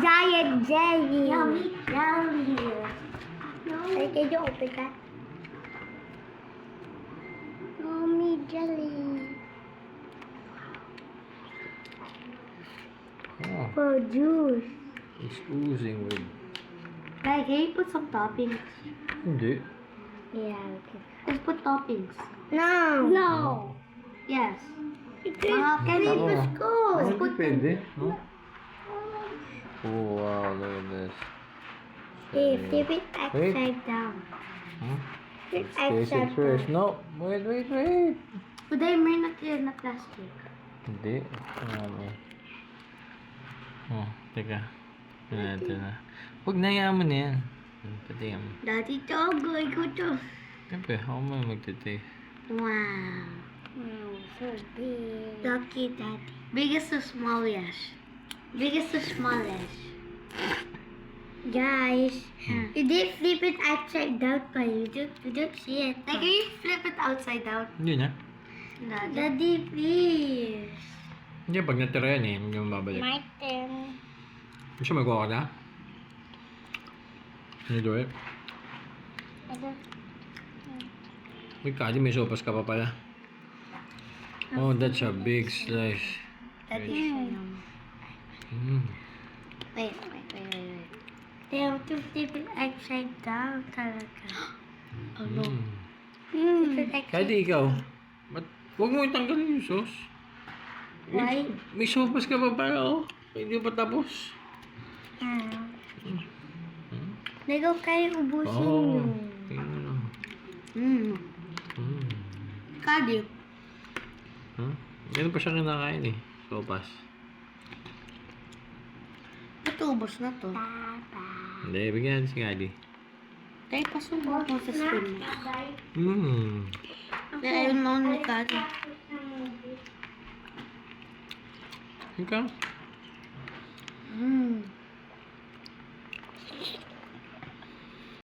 Giant jelly. Yummy jelly. Hey, can you open that? Yummy jelly. Oh, Oh, juice. it's oozing with... Guys, can you put some toppings? Hindi. Yeah, okay. Let's put toppings. No. No. Yes. Can Can we Tama. put school? Hindi pwede, no? Oh, wow, look at this. Hey, flip it Wait. upside down. Huh? Flip Let's taste it upside first. down. No, wait. Today, may nakita na plastic. Hindi. Ano? Oh, teka. Ito na. Huwag na yaman na yan. Pati yan. Daddy Togo, ikaw to. Siyempre, ako mo magtitaste. Wow. Wow, so big. Lucky daddy. Biggest to smallest. Biggest to smallest. Guys, you did flip it upside down, but you don't see it. Like, can you flip it outside down? Hindi na. Daddy, please. Hindi, pag natira yan eh, hindi mo babalik. My turn. Gusto mo magawa ka na? Can you do it? Wait, Kali, may sopas ka pa pala. Oh, that's a big slice. That is yum. Mm. Wait. They have to flip it upside down talaga. Oh no. Mm. Flip it upside Kali, ikaw. Ba't huwag mo itanggalin yung sauce? Why? May sopas ka pa pala, oh. Hindi pa tapos. down. Hmm? Ikaw kayo ubusin Oh. nyo. Tingnan mo. Mm. Mm. Kadi. Huh? Ganun pa siya kinakain eh. Sopas. Ito, ubos na to. Papa. Hindi, bigyan natin si Kali. Kaya pasubok mo sa spoon mo. Mmm. Kaya yun lang ni Kadi. Ikaw? Mm.